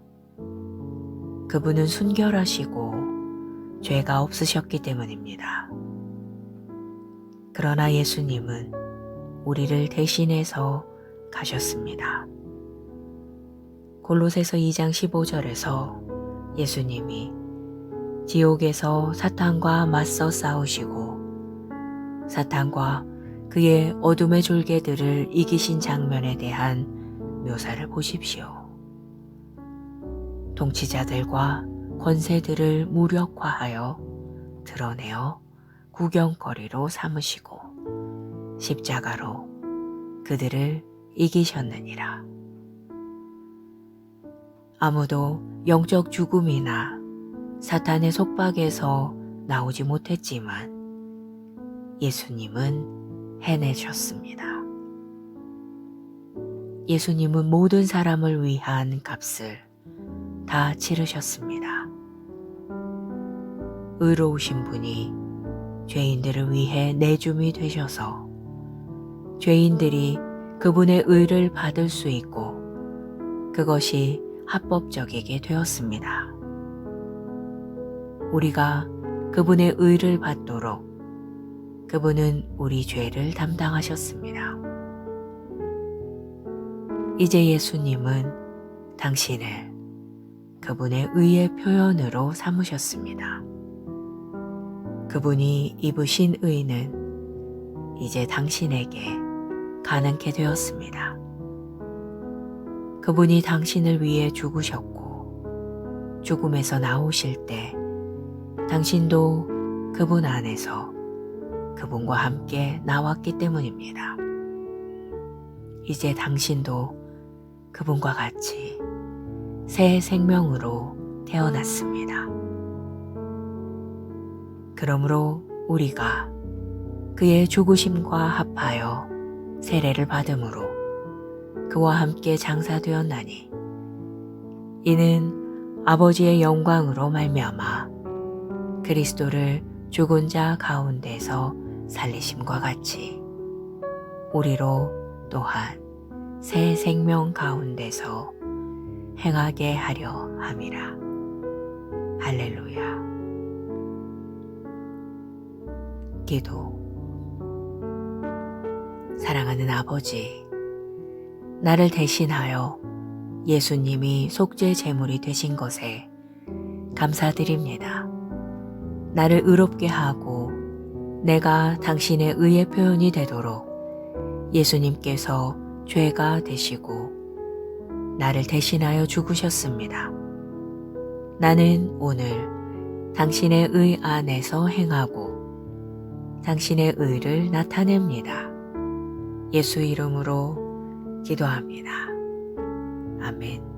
그분은 순결하시고 죄가 없으셨기 때문입니다. 그러나 예수님은 우리를 대신해서 가셨습니다. 골로새서 2장 15절에서 예수님이 지옥에서 사탄과 맞서 싸우시고 사탄과 그의 어둠의 졸개들을 이기신 장면에 대한 묘사를 보십시오. 통치자들과 권세들을 무력화하여 드러내어 구경거리로 삼으시고 십자가로 그들을 이기셨느니라. 아무도 영적 죽음이나 사탄의 속박에서 나오지 못했지만 예수님은 해내셨습니다. 예수님은 모든 사람을 위한 값을 다 치르셨습니다. 의로우신 분이 죄인들을 위해 내줌이 되셔서 죄인들이 그분의 의를 받을 수 있고 그것이 합법적이게 되었습니다. 우리가 그분의 의를 받도록 그분은 우리 죄를 담당하셨습니다. 이제 예수님은 당신을 그분의 의의 표현으로 삼으셨습니다. 그분이 입으신 의는 이제 당신에게 가능케 되었습니다. 그분이 당신을 위해 죽으셨고 죽음에서 나오실 때 당신도 그분 안에서 그분과 함께 나왔기 때문입니다. 이제 당신도 그분과 같이 새 생명으로 태어났습니다. 그러므로 우리가 그의 죽으심과 합하여 세례를 받음으로 그와 함께 장사되었나니 이는 아버지의 영광으로 말미암아 그리스도를 죽은 자 가운데서 살리심과 같이 우리로 또한 새 생명 가운데서 행하게 하려 함이라. 할렐루야. 기도. 사랑하는 아버지, 나를 대신하여 예수님이 속죄 제물이 되신 것에 감사드립니다. 나를 의롭게 하고 내가 당신의 의의 표현이 되도록 예수님께서 죄가 되시고 나를 대신하여 죽으셨습니다. 나는 오늘 당신의 의 안에서 행하고 당신의 의를 나타냅니다. 예수 이름으로 기도합니다. 아멘.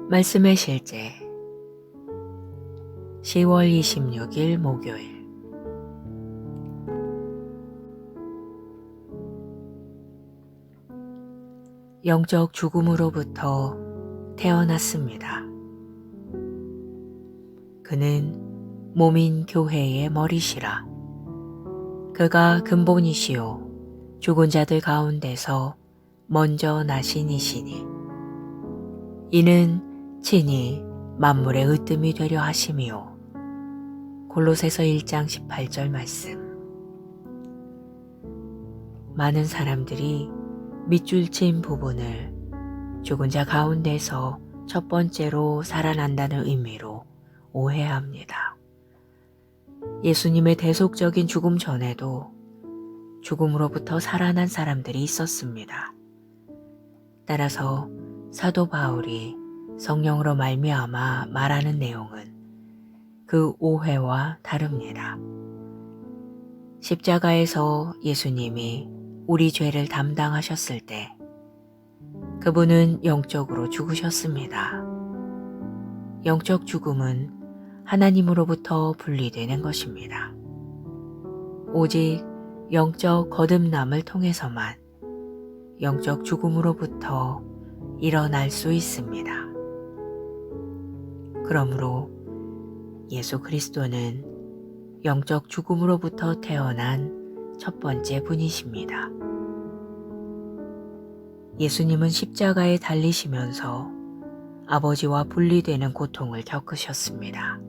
말씀의 실제 10월 26일 목요일. 영적 죽음으로부터 태어났습니다. 그는 몸인 교회의 머리시라. 그가 근본이시요 죽은 자들 가운데서 먼저 나신 이시니 이는 친히 만물의 으뜸이 되려 하심이요. 골로새서 1장 18절 말씀. 많은 사람들이 밑줄 친 부분을 죽은 자 가운데서 첫 번째로 살아난다는 의미로 오해합니다. 예수님의 대속적인 죽음 전에도 죽음으로부터 살아난 사람들이 있었습니다. 따라서 사도 바울이 성령으로 말미암아 말하는 내용은 그 오해와 다릅니다. 십자가에서 예수님이 우리 죄를 담당하셨을 때 그분은 영적으로 죽으셨습니다. 영적 죽음은 하나님으로부터 분리되는 것입니다. 오직 영적 거듭남을 통해서만 영적 죽음으로부터 일어날 수 있습니다. 그러므로 예수 그리스도는 영적 죽음으로부터 태어난 첫 번째 분이십니다. 예수님은 십자가에 달리시면서 아버지와 분리되는 고통을 겪으셨습니다.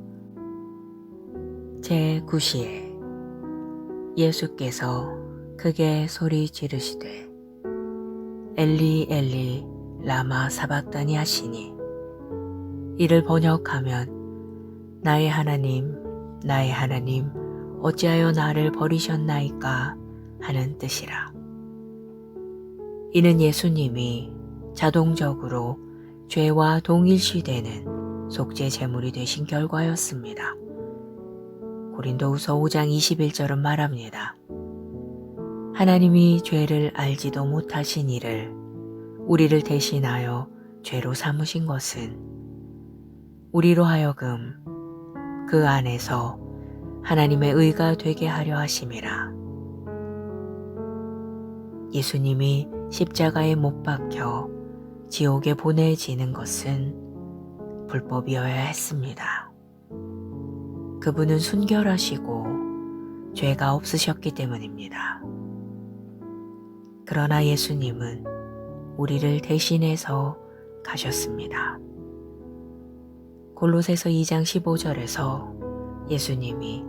제9시에 예수께서 크게 소리 지르시되 엘리 엘리 라마 사박다니 하시니 이를 번역하면 나의 하나님 어찌하여 나를 버리셨나이까 하는 뜻이라. 이는 예수님이 자동적으로 죄와 동일시되는 속죄 제물이 되신 결과였습니다. 고린도후서 5장 21절은 말합니다. 하나님이 죄를 알지도 못하신 이를 우리를 대신하여 죄로 삼으신 것은 우리로 하여금 그 안에서 하나님의 의가 되게 하려 하심이라. 예수님이 십자가에 못 박혀 지옥에 보내지는 것은 불법이어야 했습니다. 그분은 순결하시고 죄가 없으셨기 때문입니다. 그러나 예수님은 우리를 대신해서 가셨습니다. 골로새서 2장 15절에서 예수님이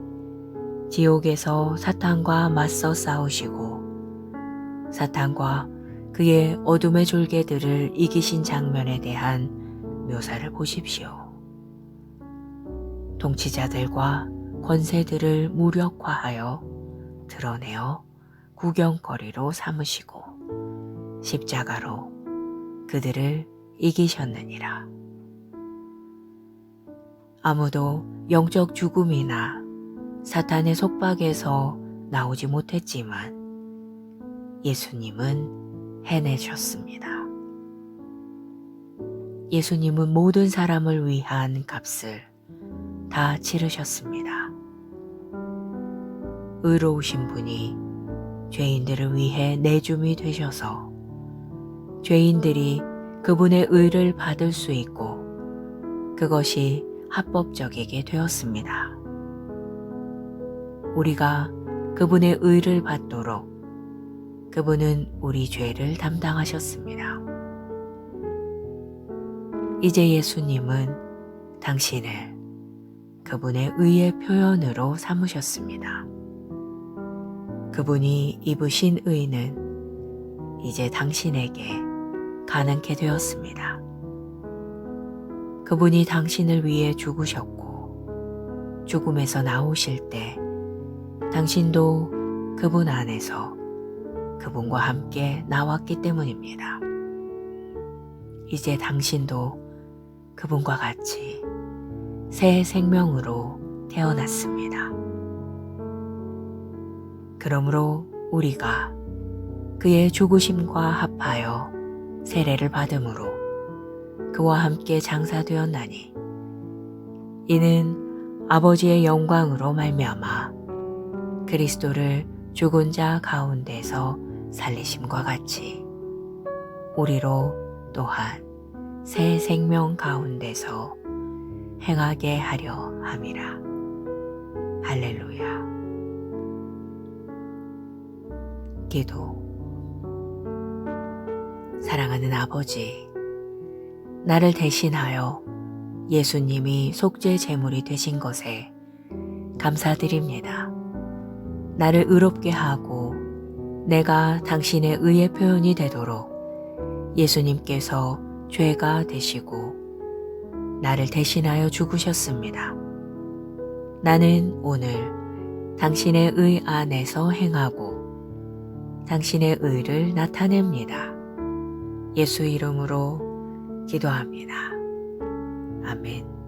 지옥에서 사탄과 맞서 싸우시고 사탄과 그의 어둠의 졸개들을 이기신 장면에 대한 묘사를 보십시오. 통치자들과 권세들을 무력화하여 드러내어 구경거리로 삼으시고 십자가로 그들을 이기셨느니라. 아무도 영적 죽음이나 사탄의 속박에서 나오지 못했지만 예수님은 해내셨습니다. 예수님은 모든 사람을 위한 값을 다 치르셨습니다. 의로우신 분이 죄인들을 위해 내줌이 되셔서 죄인들이 그분의 의를 받을 수 있고 그것이 합법적이게 되었습니다. 우리가 그분의 의를 받도록 그분은 우리 죄를 담당하셨습니다. 이제 예수님은 당신을 그분의 의의 표현으로 삼으셨습니다. 그분이 입으신 의는 이제 당신에게 가능케 되었습니다. 그분이 당신을 위해 죽으셨고 죽음에서 나오실 때 당신도 그분 안에서 그분과 함께 나왔기 때문입니다. 이제 당신도 그분과 같이 새 생명으로 태어났습니다. 그러므로 우리가 그의 죽으심과 합하여 세례를 받음으로 그와 함께 장사되었나니 이는 아버지의 영광으로 말미암아 그리스도를 죽은 자 가운데서 살리심과 같이 우리로 또한 새 생명 가운데서 행하게 하려 함이라. 할렐루야. 기도. 사랑하는 아버지, 나를 대신하여 예수님이 속죄 제물이 되신 것에 감사드립니다. 나를 의롭게 하고 내가 당신의 의의 표현이 되도록 예수님께서 죄가 되시고 나를 대신하여 죽으셨습니다. 나는 오늘 당신의 의 안에서 행하고 당신의 의를 나타냅니다. 예수 이름으로 기도합니다. 아멘.